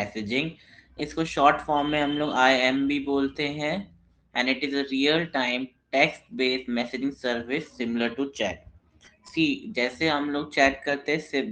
Messaging, इसको short form में हम लोग IM भी बोलते हैं, and it is a real time text based messaging service similar to chat. See, जैसे हम लोग चैट करते हैं,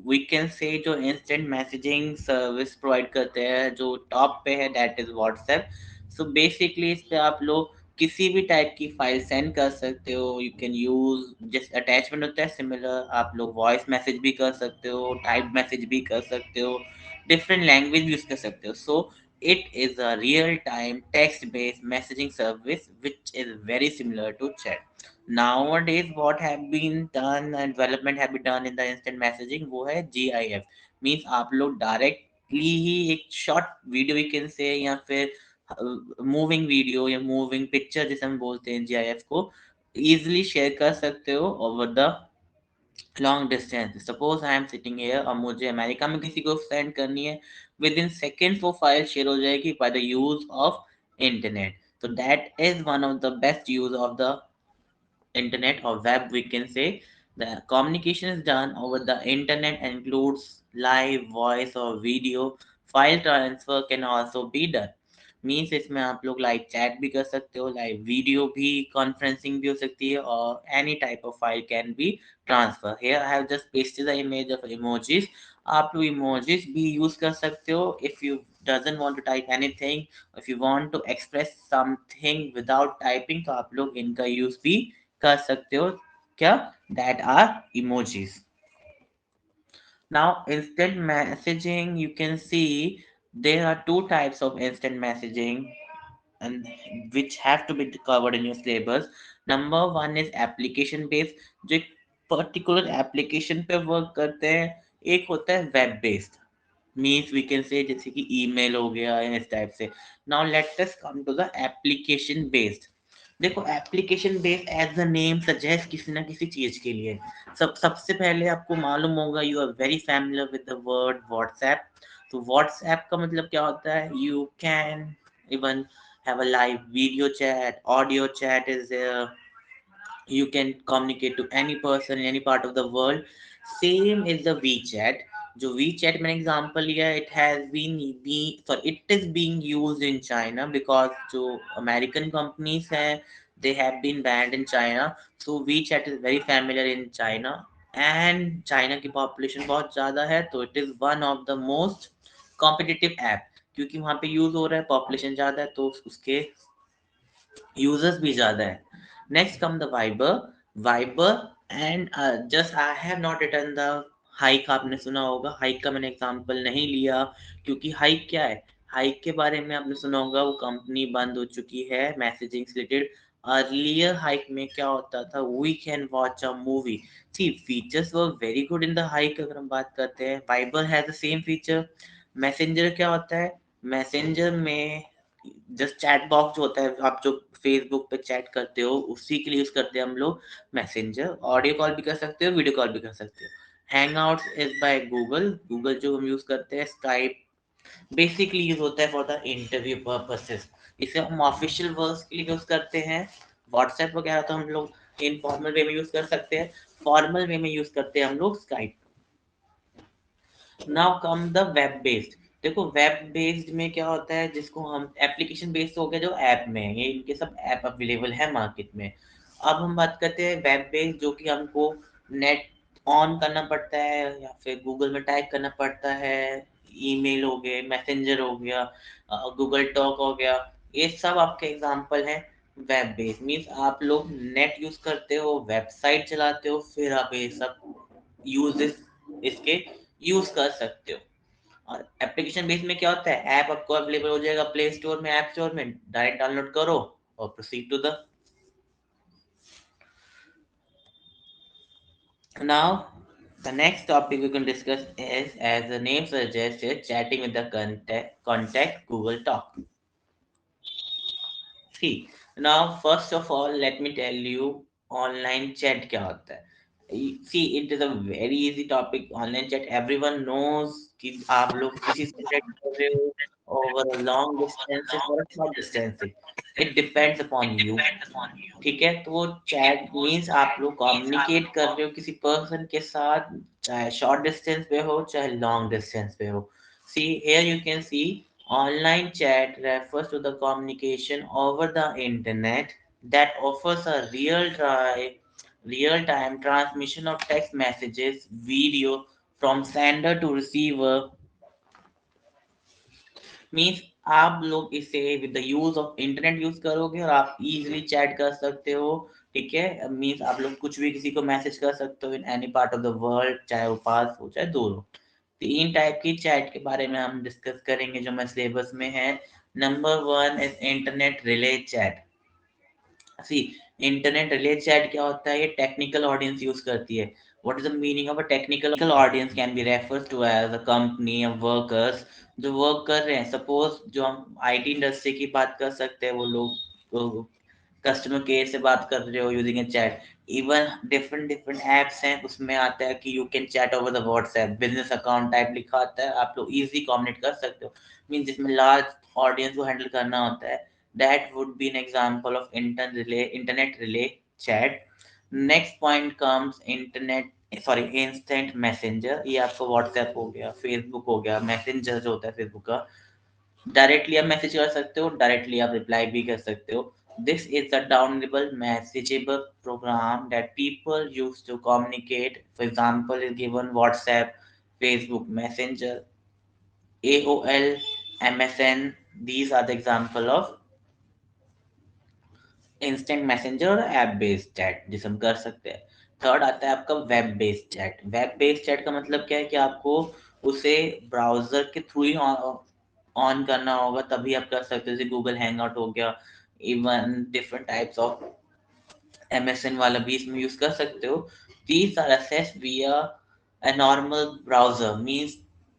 वी कैन से जो इंस्टेंट मैसेजिंग सर्विस प्रोवाइड करते हैं जो टॉप पे है, that is WhatsApp. So basically इस पे आप लोग किसी भी टाइप की फाइल सेंड कर सकते हो। यू कैन यूज, जैसे अटैचमेंट होता है सिमिलर, आप लोग वॉइस मैसेज भी कर सकते हो, टाइप मैसेज भी कर सकते हो, डिफरेंट लैंग्वेज भी यूज कर सकते हो। सो it is a real-time text-based messaging service which is very similar to chat. Nowadays what have been done and development have been done in the instant messaging, वो है GIF, means आप लोग directly ही एक short video you can से, या फिर moving video या moving picture जिसे हम बोलते हैं GIF को, इजिली शेयर कर सकते हो over the long distance. Suppose I am sitting here और मुझे अमेरिका में किसी को सेंड करनी है, विद इन सेकेंड्स वो फाइल शेयर हो जाएगी by the use of internet. तो that is one of the best use of the internet or web, we can say. The communication is done over the internet and includes live voice or video. File transfer can also be done, means इसमें आप लोग live chat भी कर सकते हो, live video भी, conferencing भी हो सकती है, और any type of file can be transfer. Here I have just pasted the image of emojis. आप लोग इमोजीज भी यूज कर सकते हो if you doesn't want to type anything, if you want to express something without typing, तो आप लोग इनका यूज भी कर सकते हो। क्या? That are emojis. Now, instant messaging, you can see there are two types of instant messaging, and which have to be covered in your syllabus. Number one is application based, जो एक particular application पे work करते हैं। एक होता है web based, means we can say जैसे कि ईमेल हो गया या इस टाइप से। Now let us come to the application based. देखो, application based as the name suggest किसी ना किसी चीज के लिए। सबसे पहले आपको मालूम होगा, you are very familiar with the word WhatsApp. तो व्हाट्सएप का मतलब क्या होता है? You can even have a live video chat, audio chat is there, you can communicate to any person in any part of the world. Same is the WeChat. जो WeChat मैंने example लिया, it has it is being used in China because जो American companies हैं, they have been banned in China. So WeChat is very familiar in China, and China की population बहुत ज़्यादा है, तो it is one of the most competitive app, क्योंकि वहाँ पे यूज हो रहा है, पॉपुलेशन ज़्यादा है, तो उसके यूजर्स भी ज़्यादा है। Next come the Viber. Viber and just I have not return the hike. आपने सुना होगा, हाइक का मैंने एग्जांपल नहीं लिया, क्योंकि हाइक क्या है? हाइक के बारे में आपने सुना होगा, वो कंपनी बंद हो चुकी है मैसेजिंग से रिलेटेड। अर्लियर हाइक में क्या होता था? We can watch a movie. See, features were very good in the Hike. अगर हम बात करते हैं, Viber has the same feature. Messenger क्या होता है? मैसेंजर में जस्ट चैट बॉक्स जो होता है, आप जो फेसबुक पे चैट करते हो, उसी के लिए यूज करते हैं हम लोग मैसेंजर। ऑडियो कॉल भी कर सकते हो, वीडियो कॉल भी कर सकते हो। Hang outs is by Google. Google जो हम यूज करते हैं। स्काइप बेसिकली यूज होता है फॉर द इंटरव्यू पर्पसेस। इसे हम ऑफिशियल वर्क के लिए यूज करते हैं। व्हाट्सएप वगैरह तो हम लोग इनफॉर्मल वे में यूज कर सकते हैं, फॉर्मल वे में यूज करते हैं हम लोग Skype. Now come the web based. देखो, वेब बेस्ड में क्या होता है, जिसको हम एप्लीकेशन बेस्ड हो गया जो ऐप में है, ये इनके सब ऐप अवेलेबल है मार्केट में। अब हम बात करते हैं वेब बेस्ड, जो कि हमको नेट ऑन करना पड़ता है या फिर गूगल में टाइप करना पड़ता है। ईमेल हो गए, मैसेंजर हो गया, गूगल टॉक हो गया, ये सब आपके एग्जांपल हैं वेब बेस्ड। मीन्स आप लोग नेट यूज करते हो, वेबसाइट चलाते हो, फिर आप ये सब यूजेस इसके यूज कर सकते हो। और एप्लीकेशन बेस में क्या होता है, ऐप आपको अवेलेबल हो जाएगा प्ले स्टोर में, ऐप स्टोर में, डायरेक्ट डाउनलोड करो और proceed to the. Now the next topic we can discuss is, as the name suggests, is chatting with the contact Google Talk. See, now first of all, let me tell you online chat क्या होता है। See, it is a very easy topic. Online chat, everyone knows कि आप लोग किसी से chat कर रहे हो over a long distance or a short distance. It depends upon you. ठीक है, तो वो चैट मीन्स आप लोग कम्युनिकेट कर रहे हो किसी पर्सन के साथ, चाहे शॉर्ट डिस्टेंस पे हो चाहे लॉन्ग डिस्टेंस पे हो। See, here you can see online chat refers to the communication over the internet that offers a real-time transmission of text messages, video from sender to receiver. Means आप लोग इसे with the use of internet use करोगे और आप easily chat कर सकते हो। ठीक है, मीन्स आप लोग कुछ भी किसी को मैसेज कर सकते हो in any part of the world, चाहे वो पास हो चाहे दूर हो। तीन टाइप की चैट के बारे में हम डिस्कस करेंगे जो हमारे सिलेबस में है। Number one is internet relay chat. See, internet relay chat क्या होता है? ये टेक्निकल ऑडियंस यूज करती है। What is the meaning of a technical audience? Can be refers to as a company of workers जो work कर रहे हैं। सपोज जो हम आईटी इंडस्ट्री की बात कर सकते हैं, वो लोग कस्टमर केयर से बात कर रहे हो using a chat. Even different different apps हैं, उसमें आता है कि you can chat over the WhatsApp, business account type लिखा आता है, आप लोग इजीली कम्युनिकेट कर सकते हो। मीन जिसमें लार्ज ऑडियंस को हैंडल करना होता है, that would be an example of internet relay chat. Next point comes internet sorry instant messenger. ये आपका व्हाट्सएप हो गया, फेसबुक हो गया, मैसेंजर जो होता है फेसबुक का, डायरेक्टली आप मैसेज कर सकते हो, डायरेक्टली आप रिप्लाई भी कर सकते हो। This is the downloadable messageable program that people use to communicate. For example is given WhatsApp, Facebook Messenger, AOL, MSN। these are the example of instant messenger और ऐप बेस्ड चैट जिसे हम कर सकते हैं। थर्ड आता है आपका web based chat. Web based chat का मतलब क्या है कि आपको उसे ब्राउजर के थ्रू ही ऑन करना होगा, तभी आप कर सकते हो। जैसे गूगल हैंग आउट हो गया, even different types of MSN वाला भी इसमें यूज कर सकते हो। दीज आर एक्सेस विया a normal browser। मीन्स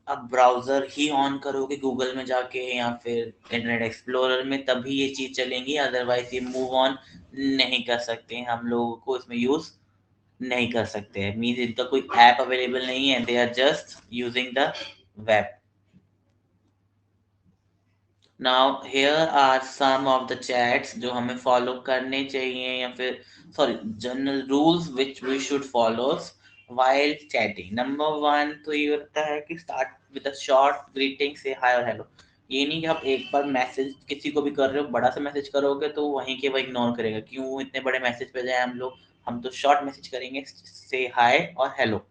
आप ब्राउजर ही ऑन करोगे गूगल में जाके या फिर इंटरनेट एक्सप्लोरर में, तभी ये चीज चलेंगी, अदरवाइज ये मूव ऑन नहीं कर सकते हैं, हम लोगों को इसमें यूज नहीं कर सकते हैं। मीन्स इनका कोई ऐप अवेलेबल नहीं है, they are just using the web. Now here are some of the chats जो हमें फॉलो करने चाहिए, या फिर sorry general rules which we should follow while chatting। Number one तो ये होता है कि start with a short greeting, say hi और हेलो। ये नहीं कि आप एक बार मैसेज किसी को भी कर रहे हो, बड़ा सा मैसेज करोगे तो वहीं के वो इग्नोर करेगा, क्यों इतने बड़े मैसेज पे जाए हम लोग। हम तो शॉर्ट मैसेज करेंगे, से हाय और hello.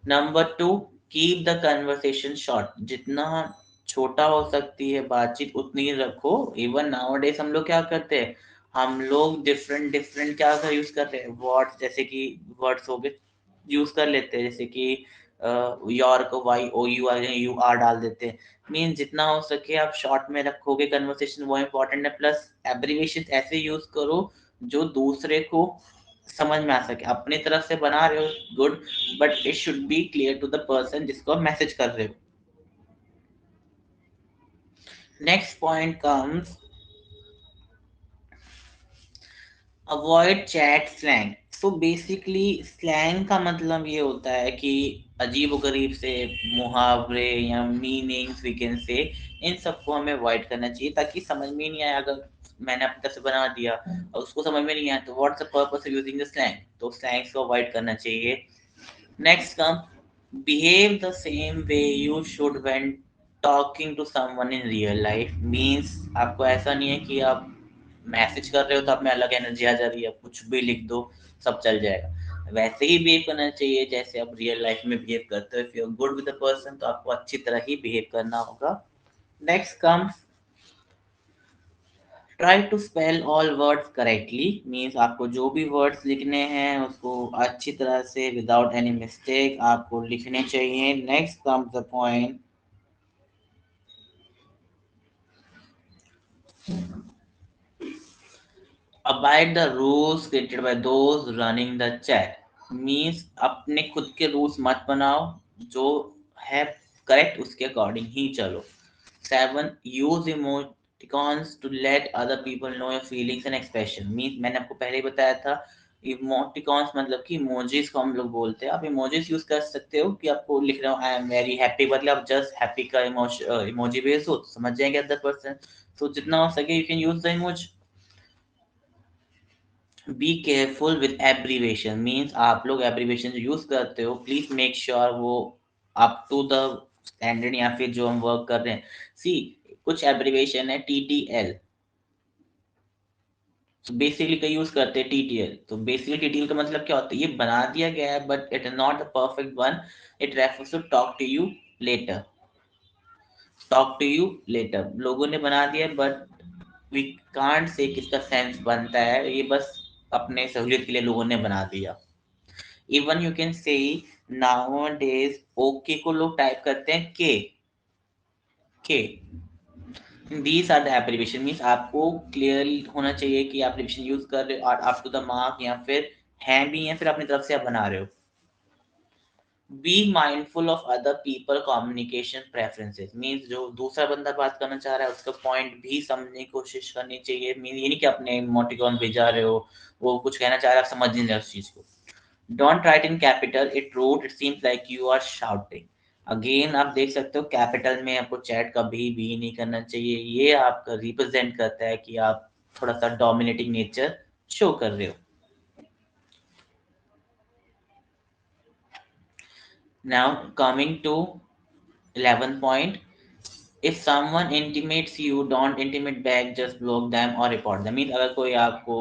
Number two, keep the conversation short. जितना छोटा हो सकती है बातचीत उतनी ही रखो। इवन नाउ डेज हम लोग क्या करते हैं, हम लोग डिफरेंट डिफरेंट क्या यूज करते हैं, वर्ड्स जैसे कि वर्ड्स हो गए यूज कर लेते हैं, जैसे कि योर को YOUR डाल देते हैं। मीन जितना हो सके आप शॉर्ट में रखोगे कन्वर्सेशन, वो इम्पोर्टेंट है। प्लस एब्रीविएशन ऐसे यूज करो जो दूसरे को समझ में आ सके। अपने तरफ से बना रहे हो good, but it should be clear to the person जिसको मैसेज कर रहे हो। Next point comes avoid chat slang. So basically slang का मतलब ये होता है कि अजीब गरीब से मुहावरे या मीनिंग्स वी कैन से, इन सबको हमें अवॉइड करना चाहिए, ताकि समझ में ही नहीं आया। अगर मैंने अपनी तरफ से बना दिया और उसको समझ में नहीं आया, तो what's the purpose of using the slang? तो स्लैंग्स को अवॉइड करना चाहिए। Next come, behave the same way you should when talking to someone in real life। Means आपको ऐसा नहीं है कि आप मैसेज कर रहे हो तो आप में अलग एनर्जी आ जा रही है, कुछ भी लिख दो सब चल जाएगा। वैसे ही बिहेव करना चाहिए जैसे आप रियल लाइफ में बिहेव करते हो। If you are good with the person तो आपको अच्छी तरह ही बिहेव करना होगा। Next comes, try to spell all words correctly. Means आपको जो भी वर्ड्स लिखने हैं उसको अच्छी तरह से विदाउट एनी मिस्टेक आपको लिखने चाहिए। Next comes the point, abide the rules created by those running the chat. Means अपने खुद के रूल्स मत बनाओ, जो है करेक्ट उसके अकॉर्डिंग ही चलो। 7, use emoticons to let other people know your feelings and expression. Means मैंने आपको पहले ही बताया था, इमोटिकॉन्स मतलब कि इमोजीज को हम लोग बोलते हैं। आप इमोजीज यूज कर सकते हो कि आपको लिख रहा हूँ आई एम वेरी हैप्पी, मतलब आप जस्ट हैप्पी का इमोजी भेज दो तो समझ जाएंगे अदर पर्सन। तो जितना हो सके you can use the emoji. Be careful with abbreviation. Means आप लोग एब्रीवेशन यूज करते हो, प्लीज मेक श्योर वो अप टू द स्टैंडर्ड या फिर जो हम वर्क कर रहे हैं, सी कुछ एब्रिविएशन है TTL, तो बेसिकली कई यूज करते हैं TTL। तो बेसिकली TTL का मतलब क्या होता है, ये बना दिया गया है but it is not the perfect one. It refers to talk to you later. Talk to you later लोगों ने बना दिया बट वी कांट से किसका सेंस बनता है, ये बस अपने सहूलियत के लिए लोगों ने बना दिया। Even you can say nowadays okay को लोग टाइप करते हैं के। These are the abbreviation, means आपको क्लियर होना चाहिए कि आप एब्रिविएशन यूज कर रहे हो और अप टू द मार्क, या फिर है भी या फिर अपनी तरफ से आप बना रहे हो। Be mindful of other people communication preferences, means जो दूसरा बंदा बात करना चाह रहा है उसका पॉइंट भी समझने की कोशिश करनी चाहिए। मीन ये नहीं कि अपने इमोटिकॉन भेजा रहे हो, वो कुछ कहना चाह रहा है आप समझ नहीं रहे उस चीज को। Don't write in capital, it rude, it seems like you are shouting. Again आप देख सकते हो कैपिटल में आपको चैट कभी भी नहीं करना चाहिए, ये आपका रिप्रेजेंट करता है कि आप थोड़ा सा डोमिनेटिंग नेचर शो कर रहे हो। Now coming to 11 point, if someone intimates you, don't intimate back, just block them or report them। Mean अगर कोई आपको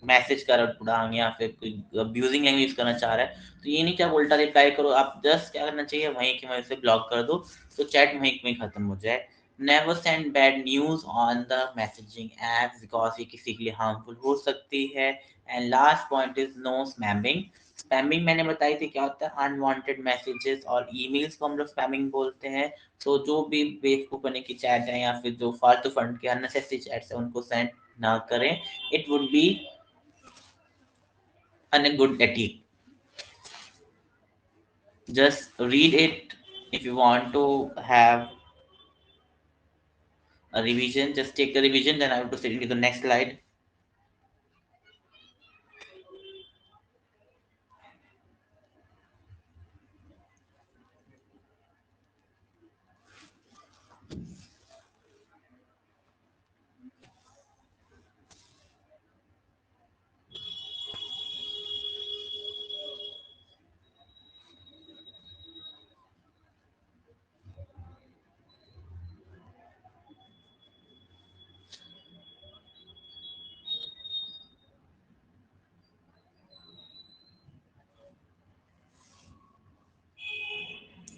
मैसेज कर उड़ांग या फिर कोई अब्यूजिंग लैंग्वेज करना चाह रहा है, तो ये नहीं कि आप उल्टा रिप्लाई करो, आप जस्ट क्या करना चाहिए वहीं की वहीं से ब्लॉक कर दो, तो चैट वहीं वहीं खत्म हो जाए। Never send bad news on the messaging app because ये किसी के लिए हार्मफुल हो सकती है। And last point is no spamming. Spamming मैंने बताई थी क्या होता है, अनवांटेड मैसेजेस और ईमेल्स को हम लोग स्पैमिंग बोलते हैं। तो जो भी बेवकूफ बने की चैट है या फिर जो फालतू फंड के अननेसेसरी चैट्स है उनको सेंड ना करें। It would be and a good ethic. Just read it. If you want to have a revision, just take the revision. Then I will proceed to the next slide.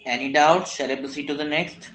Any doubts? Shall I proceed to the next?